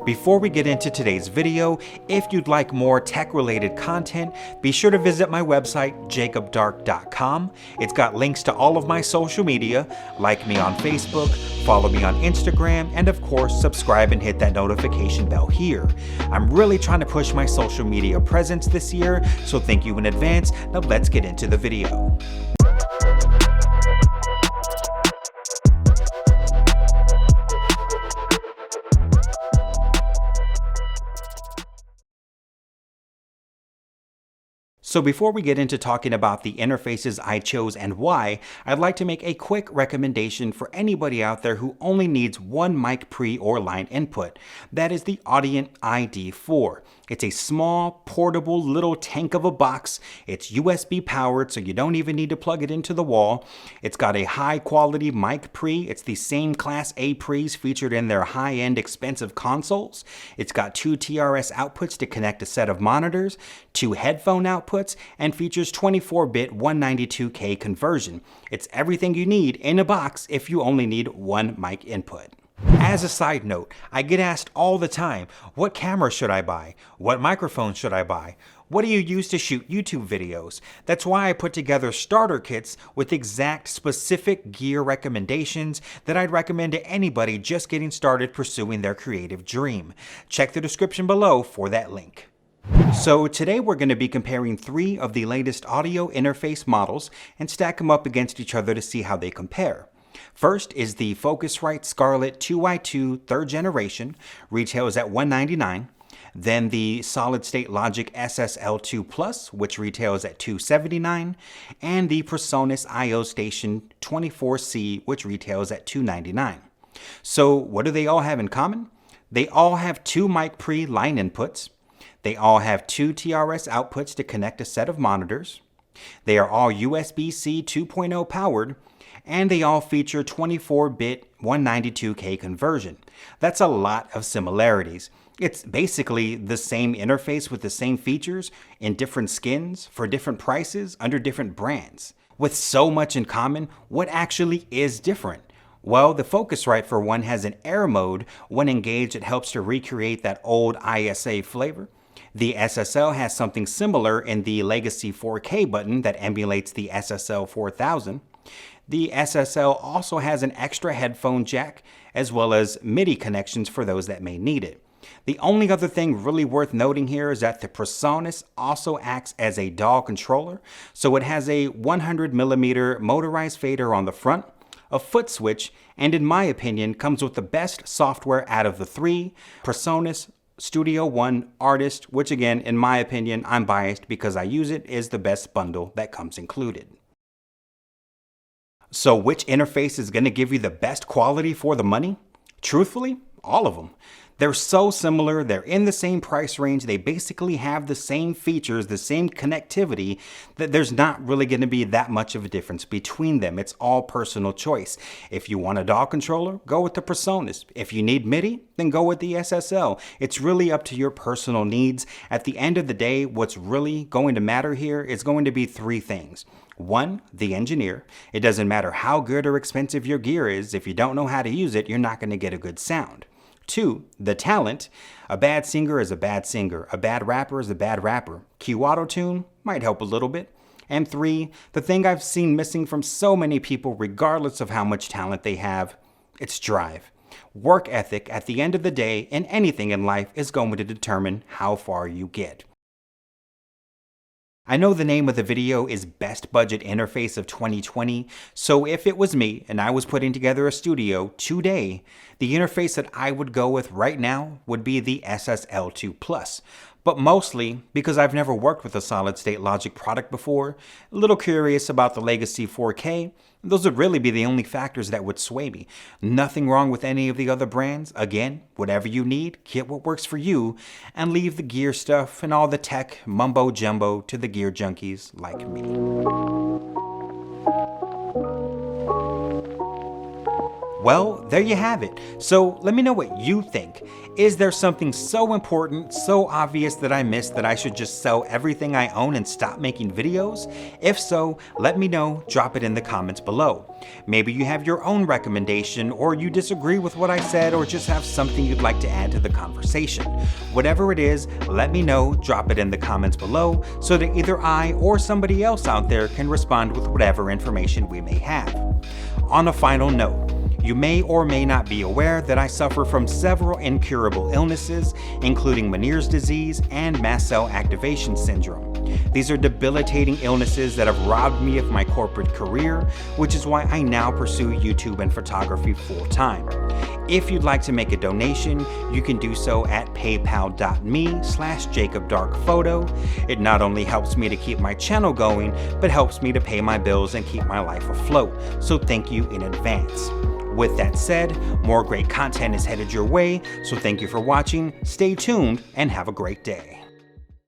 Before we get into today's video, if you'd like more tech-related content, be sure to visit my website, jacobdark.com. It's got links to all of my social media. Like me on Facebook, follow me on Instagram, and of course, subscribe and hit that notification bell here. I'm really trying to push my social media presence this year, so thank you in advance. Now let's get into the video. So before we get into talking about the interfaces I chose and why, I'd like to make a quick recommendation for anybody out there who only needs one mic pre or line input. That is the Audient ID4. It's a small, portable little tank of a box. It's USB powered, so you don't even need to plug it into the wall. It's got a high quality mic pre. It's the same Class A pre's featured in their high-end expensive consoles. It's got two TRS outputs to connect a set of monitors, two headphone outputs, and features 24-bit 192K conversion. It's everything you need in a box if you only need one mic input. As a side note, I get asked all the time, what camera should I buy? What microphone should I buy? What do you use to shoot YouTube videos? That's why I put together starter kits with exact specific gear recommendations that I'd recommend to anybody just getting started pursuing their creative dream. Check the description below for that link. So today we're going to be comparing three of the latest audio interface models and stack them up against each other to see how they compare. First is the Focusrite Scarlett 2i2 3rd generation, retails at $199. Then the Solid State Logic SSL2 Plus, which retails at $279, and the PreSonus IO Station 24C, which retails at $299. So what do they all have in common? They all have two mic pre line inputs. They all have two TRS outputs to connect a set of monitors. They are all USB-C 2.0 powered, and they all feature 24-bit 192K conversion. That's a lot of similarities. It's basically the same interface with the same features in different skins for different prices under different brands. With so much in common, what actually is different? Well, the Focusrite for one has an air mode. When engaged, it helps to recreate that old ISA flavor. The SSL has something similar in the Legacy 4K button that emulates the SSL 4000. The SSL also has an extra headphone jack, as well as MIDI connections for those that may need it. The only other thing really worth noting here is that the PreSonus also acts as a DAW controller, so it has a 100mm motorized fader on the front, a foot switch, and in my opinion comes with the best software out of the three: PreSonus, Studio One, Artist, which again, in my opinion, I'm biased because I use it, is the best bundle that comes included. So which interface is going to give you the best quality for the money? Truthfully, all of them. They're so similar, they're in the same price range, they basically have the same features, the same connectivity, that there's not really going to be that much of a difference between them. It's all personal choice. If you want a DAW controller, go with the PreSonus. If you need MIDI, then go with the SSL. It's really up to your personal needs. At the end of the day, what's really going to matter here is going to be three things. One, the engineer. It doesn't matter how good or expensive your gear is, if you don't know how to use it, you're not going to get a good sound. Two, the talent. A bad singer is a bad singer. A bad rapper is a bad rapper. Cue auto-tune might help a little bit. And three, the thing I've seen missing from so many people, regardless of how much talent they have, it's drive. Work ethic, at the end of the day, in anything in life, is going to determine how far you get. I know the name of the video is Best Budget Interface of 2020, so if it was me and I was putting together a studio today, the interface that I would go with right now would be the SSL2 Plus. But mostly because I've never worked with a solid state Logic product before, a little curious about the Legacy 4K, those would really be the only factors that would sway me. Nothing wrong with any of the other brands. Again, whatever you need, get what works for you, and leave the gear stuff and all the tech mumbo jumbo to the gear junkies like me. Well, there you have it. So let me know what you think. Is there something so important, so obvious that I missed that I should just sell everything I own and stop making videos? If so, let me know, drop it in the comments below. Maybe you have your own recommendation, or you disagree with what I said, or just have something you'd like to add to the conversation. Whatever it is, let me know, drop it in the comments below, so that either I or somebody else out there can respond with whatever information we may have. On a final note, you may or may not be aware that I suffer from several incurable illnesses, including Meniere's disease and mast cell activation syndrome. These are debilitating illnesses that have robbed me of my corporate career, which is why I now pursue YouTube and photography full-time. If you'd like to make a donation, you can do so at paypal.me/JacobDarkPhoto. It not only helps me to keep my channel going, but helps me to pay my bills and keep my life afloat, so thank you in advance. With that said, more great content is headed your way, so thank you for watching, stay tuned, and have a great day.